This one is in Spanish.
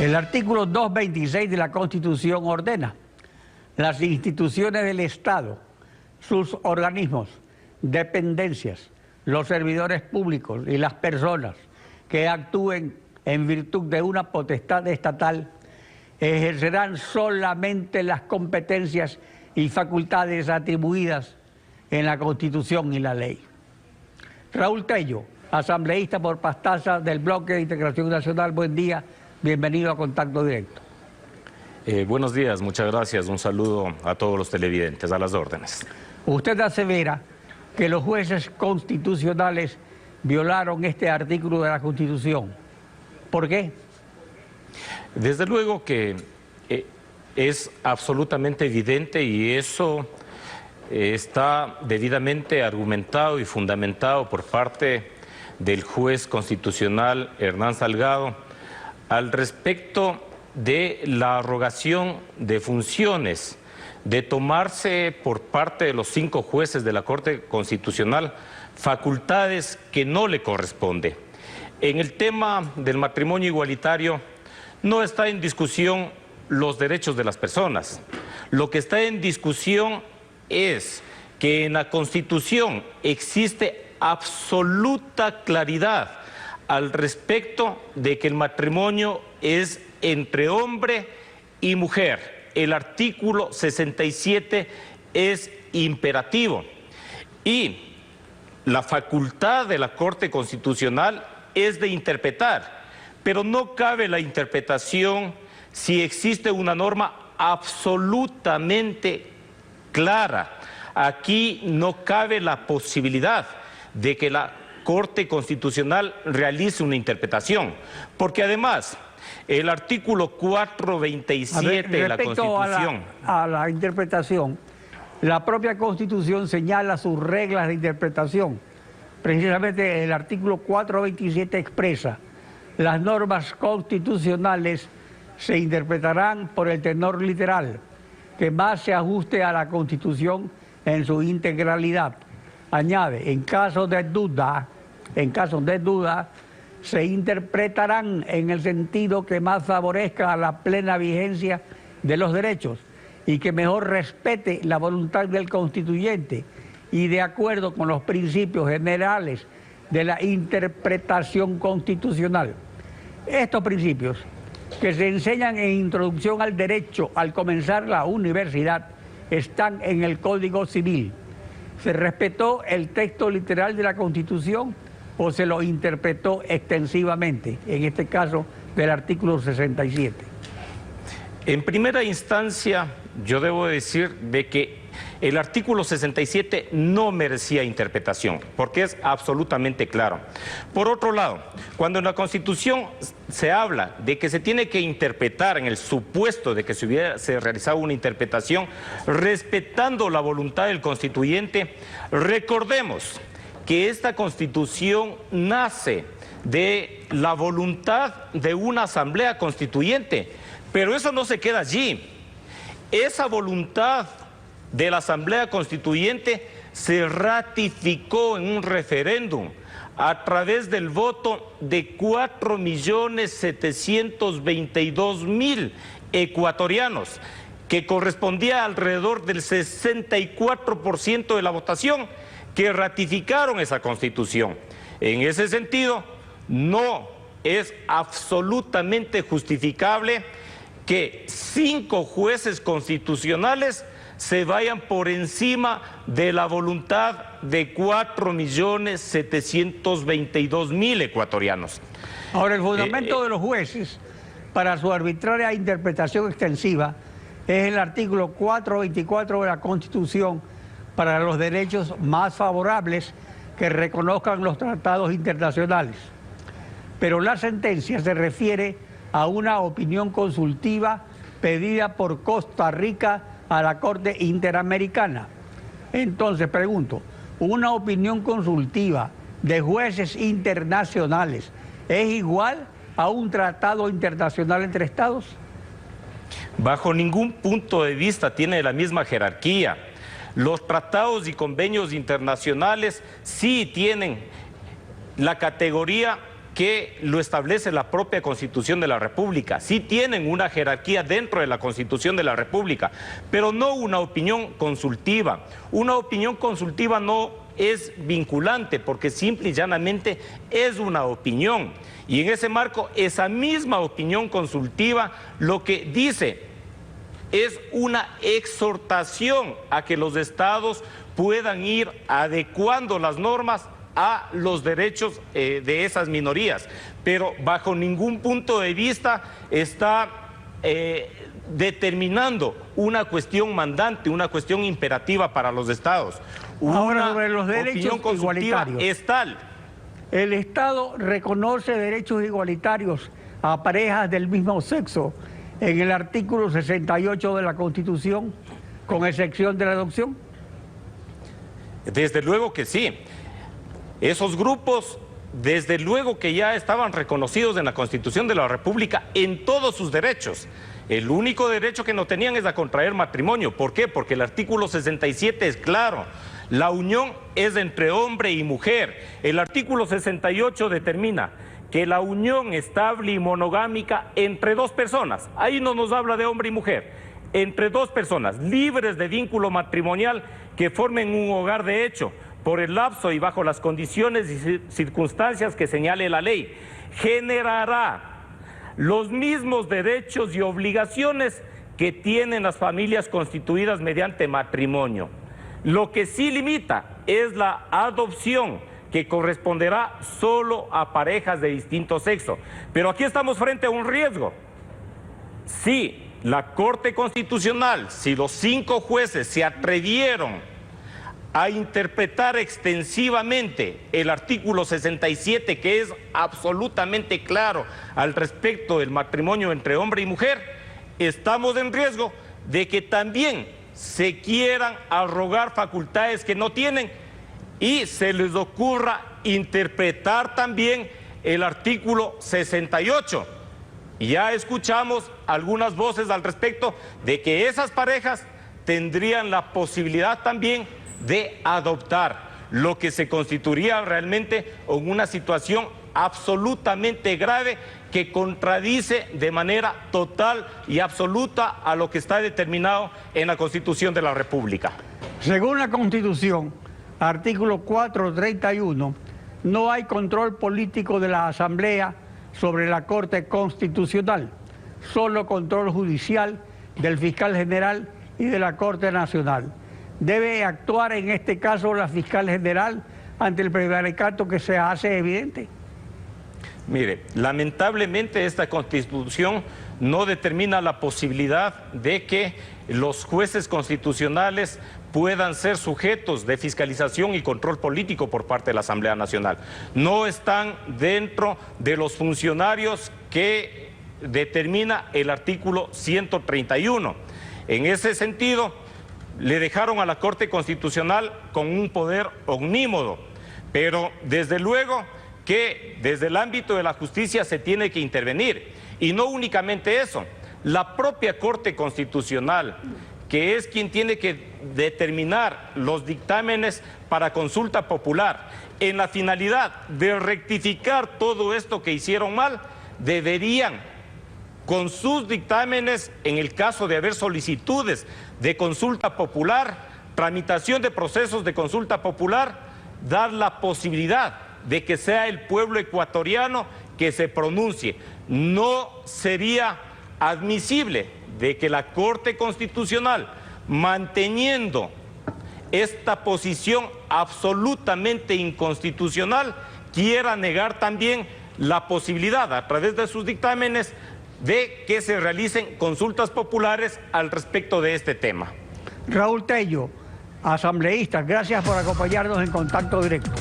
El artículo 226 de la Constitución ordena: las instituciones del Estado, sus organismos, dependencias, los servidores públicos y las personas que actúen en virtud de una potestad estatal ejercerán solamente las competencias y facultades atribuidas en la Constitución y la ley. Raúl Tello, asambleísta por Pastaza del Bloque de Integración Nacional, buen día, bienvenido a Contacto Directo. Buenos días, muchas gracias, un saludo a todos los televidentes, a las órdenes. Usted asevera que los jueces constitucionales violaron este artículo de la Constitución. ¿Por qué? Desde luego que es absolutamente evidente y eso está debidamente argumentado y fundamentado por parte del juez constitucional Hernán Salgado al respecto de la arrogación de funciones, de tomarse por parte de los 5 jueces de la Corte Constitucional facultades que no le corresponde. En el tema del matrimonio igualitario no está en discusión los derechos de las personas. Lo que está en discusión es que en la Constitución existe absoluta claridad al respecto de que el matrimonio es entre hombre y mujer. El artículo 67 es imperativo y la facultad de la Corte Constitucional es de interpretar, pero no cabe la interpretación si existe una norma absolutamente clara. Aquí no cabe la posibilidad de que la Corte Constitucional realice una interpretación, porque además el artículo 427 de la Constitución... A la interpretación, la propia Constitución señala sus reglas de interpretación. Precisamente el artículo 427 expresa: las normas constitucionales se interpretarán por el tenor literal, que más se ajuste a la Constitución en su integralidad. Añade, en caso de duda, se interpretarán en el sentido que más favorezca a la plena vigencia de los derechos y que mejor respete la voluntad del constituyente y de acuerdo con los principios generales de la interpretación constitucional. Estos principios, que se enseñan en Introducción al Derecho al comenzar la universidad, están en el Código Civil. ¿Se respetó el texto literal de la Constitución o se lo interpretó extensivamente, en este caso del artículo 67? En primera instancia, yo debo decir de que el artículo 67 no merecía interpretación, porque es absolutamente claro. Por otro lado, cuando en la Constitución se habla de que se tiene que interpretar en el supuesto de que se realizado una interpretación, respetando la voluntad del constituyente, recordemos que esta Constitución nace de la voluntad de una asamblea constituyente, pero eso no se queda allí. Esa voluntad de la Asamblea Constituyente se ratificó en un referéndum a través del voto de 4.722.000 ecuatorianos, que correspondía a alrededor del 64% de la votación que ratificaron esa Constitución. En ese sentido, no es absolutamente justificable que 5 jueces constitucionales se vayan por encima de la voluntad de 4.722.000 ecuatorianos. Ahora, el fundamento de los jueces para su arbitraria interpretación extensiva es el artículo 424 de la Constitución para los derechos más favorables que reconozcan los tratados internacionales. Pero la sentencia se refiere a una opinión consultiva pedida por Costa Rica a la Corte Interamericana. Entonces pregunto, ¿una opinión consultiva de jueces internacionales es igual a un tratado internacional entre estados? Bajo ningún punto de vista tiene la misma jerarquía. Los tratados y convenios internacionales sí tienen la categoría que lo establece la propia Constitución de la República. Sí tienen una jerarquía dentro de la Constitución de la República, pero no una opinión consultiva. Una opinión consultiva no es vinculante porque simple y llanamente es una opinión. Y en ese marco, esa misma opinión consultiva lo que dice es una exhortación a que los estados puedan ir adecuando las normas a los derechos de esas minorías, pero bajo ningún punto de vista está determinando una cuestión mandante, una cuestión imperativa para los estados. Ahora, sobre los derechos igualitarios, es tal. El Estado reconoce derechos igualitarios a parejas del mismo sexo en el artículo 68 de la Constitución, con excepción de la adopción. Desde luego que sí. Esos grupos, desde luego que ya estaban reconocidos en la Constitución de la República en todos sus derechos. El único derecho que no tenían es a contraer matrimonio. ¿Por qué? Porque el artículo 67 es claro. La unión es entre hombre y mujer. El artículo 68 determina que la unión estable y monogámica entre dos personas, ahí no nos habla de hombre y mujer, entre dos personas libres de vínculo matrimonial que formen un hogar de hecho, por el lapso y bajo las condiciones y circunstancias que señale la ley, generará los mismos derechos y obligaciones que tienen las familias constituidas mediante matrimonio. Lo que sí limita es la adopción, que corresponderá solo a parejas de distinto sexo. Pero aquí estamos frente a un riesgo. Si la Corte Constitucional, si los 5 jueces se atrevieron a interpretar extensivamente el artículo 67, que es absolutamente claro al respecto del matrimonio entre hombre y mujer, estamos en riesgo de que también se quieran arrogar facultades que no tienen y se les ocurra interpretar también el artículo 68. Ya escuchamos algunas voces al respecto de que esas parejas tendrían la posibilidad también de adoptar, lo que se constituiría realmente en una situación absolutamente grave que contradice de manera total y absoluta a lo que está determinado en la Constitución de la República. Según la Constitución, artículo 431, no hay control político de la Asamblea sobre la Corte Constitucional, solo control judicial del fiscal general y de la Corte Nacional. Debe actuar en este caso la fiscal general ante el prevaricato que se hace evidente. Mire, lamentablemente esta Constitución no determina la posibilidad de que los jueces constitucionales puedan ser sujetos de fiscalización y control político por parte de la Asamblea Nacional. No están dentro de los funcionarios que determina el artículo 131. En ese sentido, le dejaron a la Corte Constitucional con un poder omnímodo, pero desde luego que desde el ámbito de la justicia se tiene que intervenir. Y no únicamente eso, la propia Corte Constitucional, que es quien tiene que determinar los dictámenes para consulta popular, en la finalidad de rectificar todo esto que hicieron mal, deberían, con sus dictámenes, en el caso de haber solicitudes de consulta popular, tramitación de procesos de consulta popular, dar la posibilidad de que sea el pueblo ecuatoriano que se pronuncie. No sería admisible de que la Corte Constitucional, manteniendo esta posición absolutamente inconstitucional, quiera negar también la posibilidad, a través de sus dictámenes, de que se realicen consultas populares al respecto de este tema. Raúl Tello, asambleísta, gracias por acompañarnos en Contacto Directo.